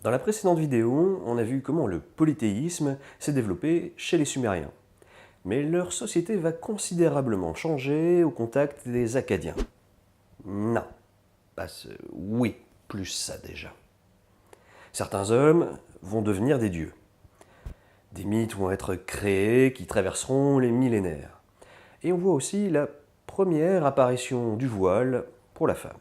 Dans la précédente vidéo, on a vu comment le polythéisme s'est développé chez les Sumériens. Mais leur société va considérablement changer au contact des Akkadiens. Non, oui, plus ça déjà. Certains hommes vont devenir des dieux. Des mythes vont être créés qui traverseront les millénaires. Et on voit aussi la première apparition du voile pour la femme.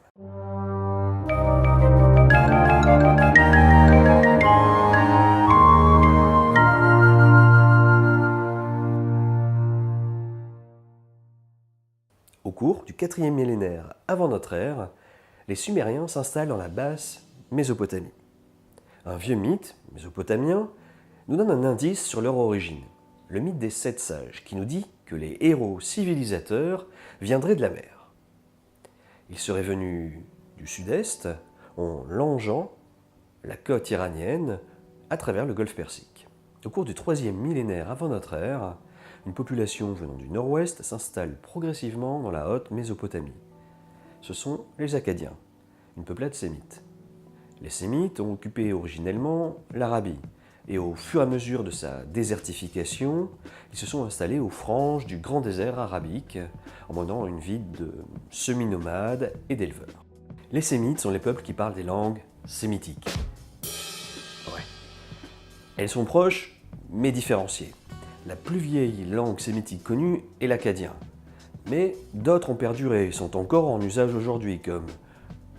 Au cours du 4e millénaire avant notre ère, les Sumériens s'installent dans la basse Mésopotamie. Un vieux mythe mésopotamien nous donne un indice sur leur origine, le mythe des 7 sages, qui nous dit que les héros civilisateurs viendraient de la mer. Ils seraient venus du sud-est en longeant la côte iranienne à travers le golfe Persique. Au cours du 3e millénaire avant notre ère, une population venant du nord-ouest s'installe progressivement dans la haute Mésopotamie. Ce sont les Akkadiens, une peuplade sémite. Les Sémites ont occupé originellement l'Arabie, et au fur et à mesure de sa désertification, ils se sont installés aux franges du grand désert arabique, en menant une vie de semi-nomades et d'éleveurs. Les Sémites sont les peuples qui parlent des langues sémitiques. Ouais. Elles sont proches, mais différenciées. La plus vieille langue sémitique connue est l'akkadien, mais d'autres ont perduré et sont encore en usage aujourd'hui, comme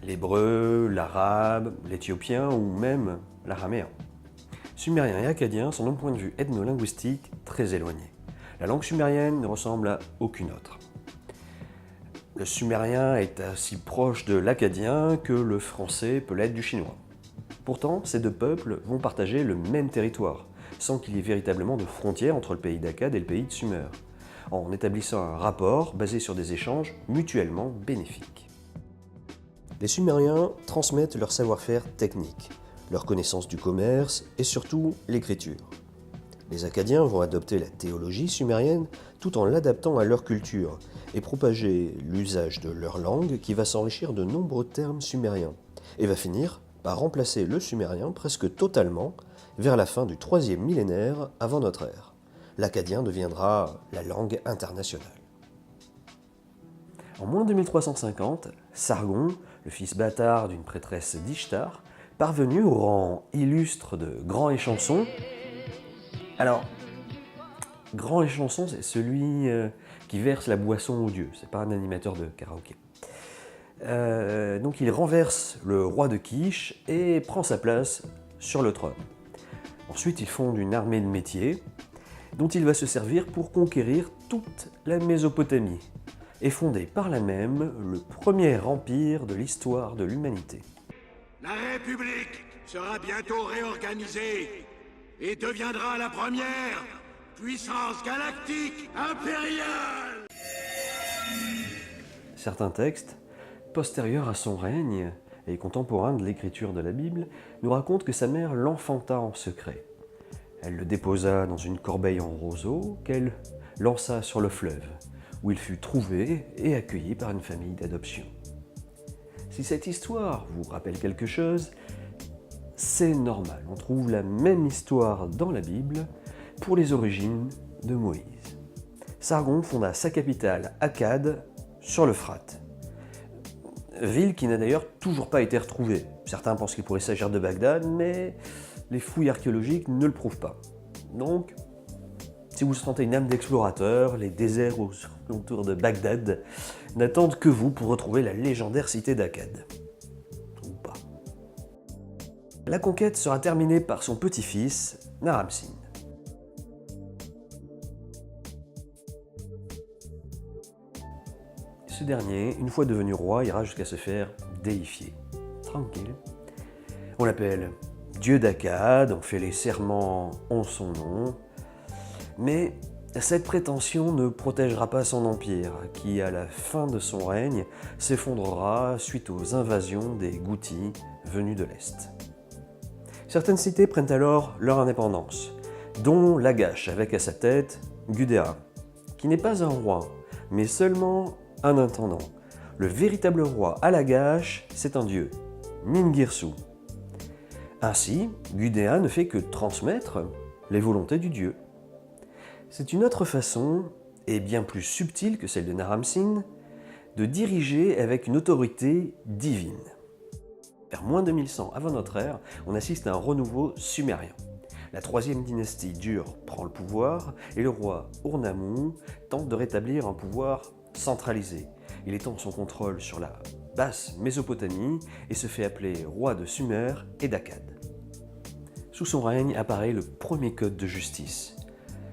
l'hébreu, l'arabe, l'éthiopien ou même l'araméen. Sumériens et akkadiens sont d'un point de vue ethno-linguistique très éloignés. La langue sumérienne ne ressemble à aucune autre. Le sumérien est aussi proche de l'akkadien que le français peut l'être du chinois. Pourtant, ces deux peuples vont partager le même territoire, sans qu'il y ait véritablement de frontière entre le pays d'Akkad et le pays de Sumer, en établissant un rapport basé sur des échanges mutuellement bénéfiques. Les Sumériens transmettent leur savoir-faire technique, leur connaissance du commerce et surtout l'écriture. Les Akkadiens vont adopter la théologie sumérienne tout en l'adaptant à leur culture et propager l'usage de leur langue qui va s'enrichir de nombreux termes sumériens et va finir par remplacer le sumérien presque totalement vers la fin du 3e millénaire avant notre ère. L'akkadien deviendra la langue internationale. En moins 2350, Sargon, le fils bâtard d'une prêtresse d'Ishtar, parvenu au rang illustre de grand échanson. Alors, grand échanson, c'est celui qui verse la boisson aux dieux, c'est pas un animateur de karaoké. Donc il renverse le roi de Kish et prend sa place sur le trône. Ensuite, il fonde une armée de métiers dont il va se servir pour conquérir toute la Mésopotamie et fonder par là même le premier empire de l'histoire de l'humanité. La République sera bientôt réorganisée et deviendra la première puissance galactique impériale. Certains textes, postérieurs à son règne et contemporains de l'écriture de la Bible, nous racontent que sa mère l'enfanta en secret. Elle le déposa dans une corbeille en roseau qu'elle lança sur le fleuve, où il fut trouvé et accueilli par une famille d'adoption. Si cette histoire vous rappelle quelque chose, c'est normal. On trouve la même histoire dans la Bible pour les origines de Moïse. Sargon fonda sa capitale, Akkad, sur l'Euphrate. Ville qui n'a d'ailleurs toujours pas été retrouvée. Certains pensent qu'il pourrait s'agir de Bagdad, mais les fouilles archéologiques ne le prouvent pas. Donc, si vous sentez une âme d'explorateur, les déserts aux alentours de Bagdad n'attendent que vous pour retrouver la légendaire cité d'Akkad. Ou pas. La conquête sera terminée par son petit-fils, Naram-Sin. Ce dernier, une fois devenu roi, ira jusqu'à se faire déifier. Tranquille. On l'appelle Dieu d'Akkad, on fait les serments en son nom, mais cette prétention ne protégera pas son empire, qui à la fin de son règne s'effondrera suite aux invasions des Goutis venus de l'Est. Certaines cités prennent alors leur indépendance, dont Lagash avec à sa tête Gudea, qui n'est pas un roi, mais seulement un intendant. Le véritable roi à Lagash, c'est un dieu, Ningirsu. Ainsi, Gudea ne fait que transmettre les volontés du dieu. C'est une autre façon, et bien plus subtile que celle de Naram-Sin, de diriger avec une autorité divine. Vers moins 2100 avant notre ère, on assiste à un renouveau sumérien. La troisième dynastie Dur prend le pouvoir et le roi Urnammu tente de rétablir un pouvoir centralisé. Il étend son contrôle sur la basse Mésopotamie et se fait appeler roi de Sumer et d'Akkad. Sous son règne apparaît le premier code de justice,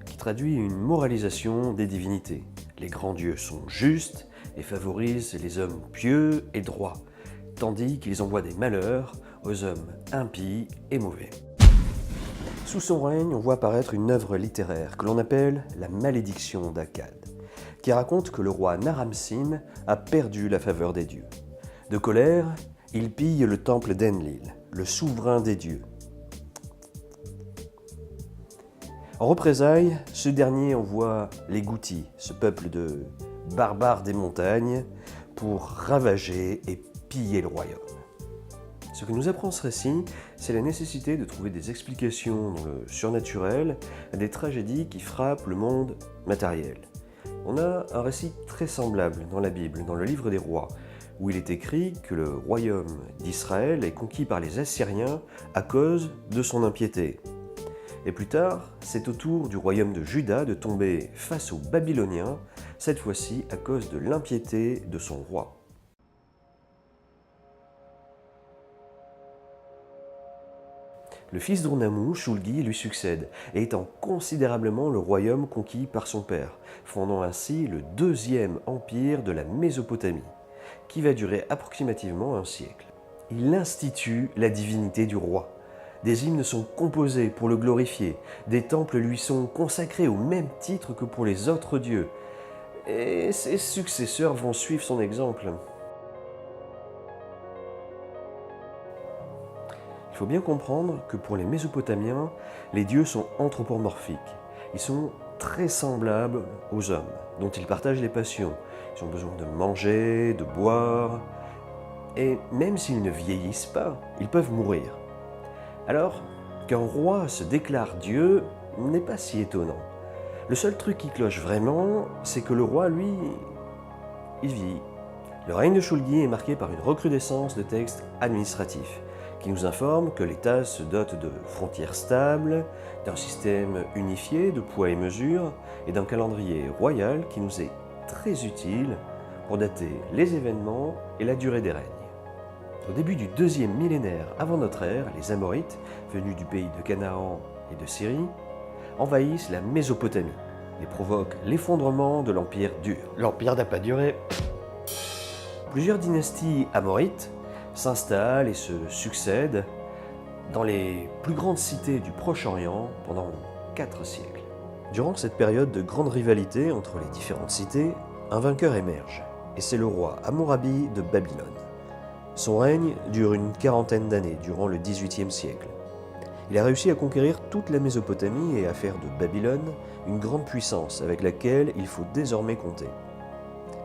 qui traduit une moralisation des divinités. Les grands dieux sont justes et favorisent les hommes pieux et droits, tandis qu'ils envoient des malheurs aux hommes impies et mauvais. Sous son règne, on voit apparaître une œuvre littéraire que l'on appelle la malédiction d'Akkad, qui raconte que le roi Naram-Sin a perdu la faveur des dieux. De colère, il pille le temple d'Enlil, le souverain des dieux. En représailles, ce dernier envoie les Goutis, ce peuple de barbares des montagnes, pour ravager et piller le royaume. Ce que nous apprend ce récit, c'est la nécessité de trouver des explications dans le surnaturel à des tragédies qui frappent le monde matériel. On a un récit très semblable dans la Bible, dans le livre des rois, où il est écrit que le royaume d'Israël est conquis par les Assyriens à cause de son impiété. Et plus tard, c'est au tour du royaume de Juda de tomber face aux Babyloniens, cette fois-ci à cause de l'impiété de son roi. Le fils d'Urnammu, Shulgi, lui succède et étend considérablement le royaume conquis par son père, fondant ainsi le deuxième empire de la Mésopotamie, qui va durer approximativement un siècle. Il institue la divinité du roi. Des hymnes sont composés pour le glorifier, des temples lui sont consacrés au même titre que pour les autres dieux, et ses successeurs vont suivre son exemple. Il faut bien comprendre que pour les Mésopotamiens, les dieux sont anthropomorphiques. Ils sont très semblables aux hommes, dont ils partagent les passions. Ils ont besoin de manger, de boire, et même s'ils ne vieillissent pas, ils peuvent mourir. Alors, qu'un roi se déclare Dieu n'est pas si étonnant. Le seul truc qui cloche vraiment, c'est que le roi, lui, il vieillit. Le règne de Shulgi est marqué par une recrudescence de textes administratifs, qui nous informent que l'État se dote de frontières stables, d'un système unifié de poids et mesures, et d'un calendrier royal qui nous est très utile pour dater les événements et la durée des règnes. Au début du deuxième millénaire avant notre ère, les Amorites, venus du pays de Canaan et de Syrie, envahissent la Mésopotamie et provoquent l'effondrement de l'Empire dur. L'Empire n'a pas duré. Plusieurs dynasties amorites s'installent et se succèdent dans les plus grandes cités du Proche-Orient pendant 4 siècles. Durant cette période de grande rivalité entre les différentes cités, un vainqueur émerge, et c'est le roi Hammurabi de Babylone. Son règne dure une quarantaine d'années, durant le XVIIIe siècle. Il a réussi à conquérir toute la Mésopotamie et à faire de Babylone une grande puissance avec laquelle il faut désormais compter.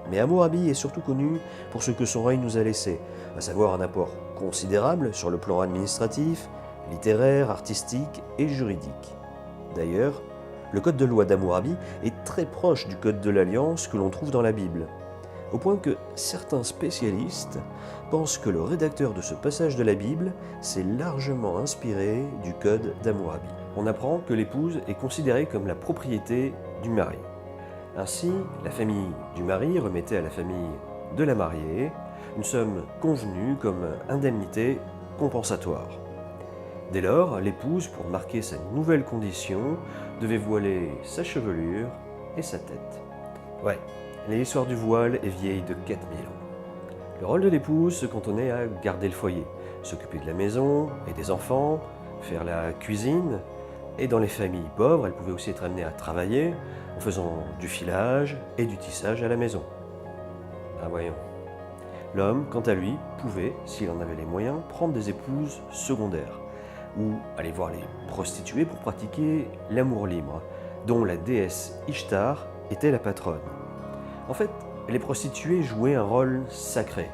Mais Hammurabi est surtout connu pour ce que son règne nous a laissé, à savoir un apport considérable sur le plan administratif, littéraire, artistique et juridique. D'ailleurs, le code de loi d'Hammurabi est très proche du code de l'Alliance que l'on trouve dans la Bible, au point que certains spécialistes pensent que le rédacteur de ce passage de la Bible s'est largement inspiré du code d'Hammurabi. On apprend que l'épouse est considérée comme la propriété du mari. Ainsi, la famille du mari remettait à la famille de la mariée une somme convenue comme indemnité compensatoire. Dès lors, l'épouse, pour marquer sa nouvelle condition, devait voiler sa chevelure et sa tête. Ouais, l'histoire du voile est vieille de 4000 ans. Le rôle de l'épouse se cantonnait à garder le foyer, s'occuper de la maison et des enfants, faire la cuisine, et dans les familles pauvres, elle pouvait aussi être amenée à travailler en faisant du filage et du tissage à la maison. Ah voyons. L'homme, quant à lui, pouvait, s'il en avait les moyens, prendre des épouses secondaires, ou aller voir les prostituées pour pratiquer l'amour libre, dont la déesse Ishtar était la patronne. En fait, les prostituées jouaient un rôle sacré,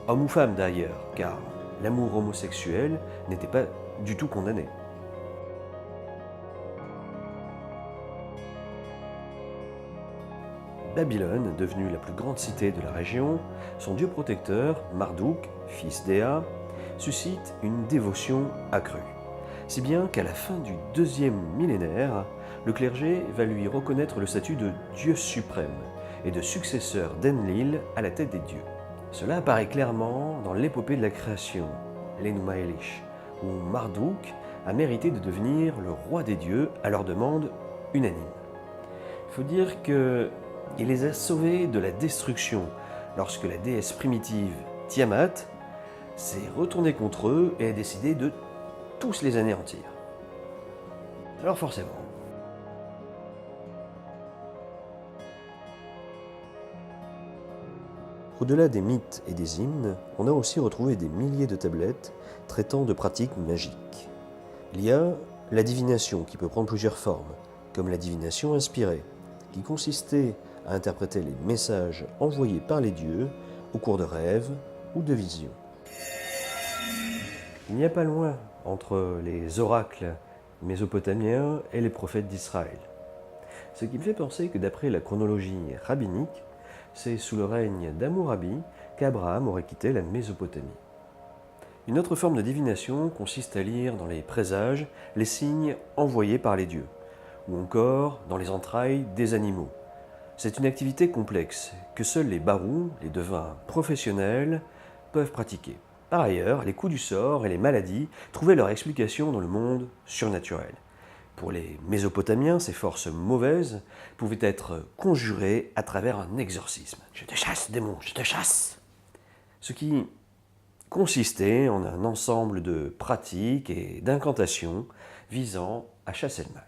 homme ou femme d'ailleurs, car l'amour homosexuel n'était pas du tout condamné. Babylone, devenue la plus grande cité de la région, son dieu protecteur, Marduk, fils d'Ea, suscite une dévotion accrue. Si bien qu'à la fin du 2e millénaire, le clergé va lui reconnaître le statut de dieu suprême et de successeur d'Enlil à la tête des dieux. Cela apparaît clairement dans l'épopée de la création, l'Enuma Elish, où Marduk a mérité de devenir le roi des dieux à leur demande unanime. Il faut dire qu'il les a sauvés de la destruction lorsque la déesse primitive Tiamat s'est retournée contre eux et a décidé de tous les anéantir. Alors forcément, au-delà des mythes et des hymnes, on a aussi retrouvé des milliers de tablettes traitant de pratiques magiques. Il y a la divination qui peut prendre plusieurs formes, comme la divination inspirée, qui consistait à interpréter les messages envoyés par les dieux au cours de rêves ou de visions. Il n'y a pas loin entre les oracles mésopotamiens et les prophètes d'Israël. Ce qui me fait penser que d'après la chronologie rabbinique, c'est sous le règne d'Hammurabi qu'Abraham aurait quitté la Mésopotamie. Une autre forme de divination consiste à lire dans les présages les signes envoyés par les dieux, ou encore dans les entrailles des animaux. C'est une activité complexe que seuls les barous, les devins professionnels, peuvent pratiquer. Par ailleurs, les coups du sort et les maladies trouvaient leur explication dans le monde surnaturel. Pour les Mésopotamiens, ces forces mauvaises pouvaient être conjurées à travers un exorcisme. « Je te chasse, démon, je te chasse !» Ce qui consistait en un ensemble de pratiques et d'incantations visant à chasser le mal.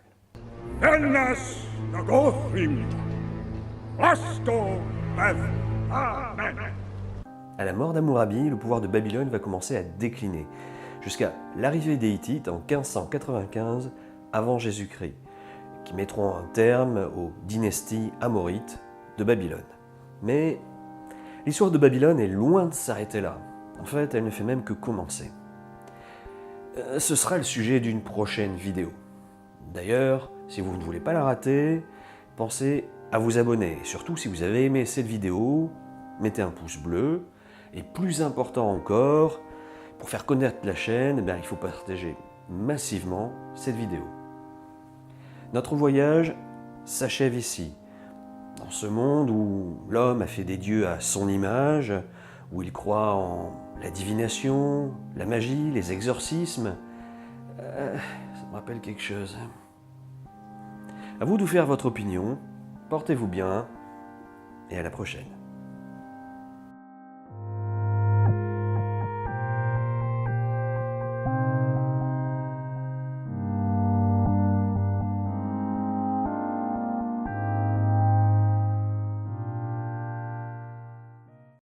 À la mort d'Hammurabi, le pouvoir de Babylone va commencer à décliner, jusqu'à l'arrivée des Hittites en 1595 avant Jésus-Christ, qui mettront un terme aux dynasties amorites de Babylone. Mais l'histoire de Babylone est loin de s'arrêter là. En fait, elle ne fait même que commencer. Ce sera le sujet d'une prochaine vidéo. D'ailleurs, si vous ne voulez pas la rater, pensez à vous abonner. Et surtout, si vous avez aimé cette vidéo, mettez un pouce bleu. Et plus important encore, pour faire connaître la chaîne, il faut partager massivement cette vidéo. Notre voyage s'achève ici, dans ce monde où l'homme a fait des dieux à son image, où il croit en la divination, la magie, les exorcismes. Ça me rappelle quelque chose. À vous de vous faire votre opinion, portez-vous bien, et à la prochaine.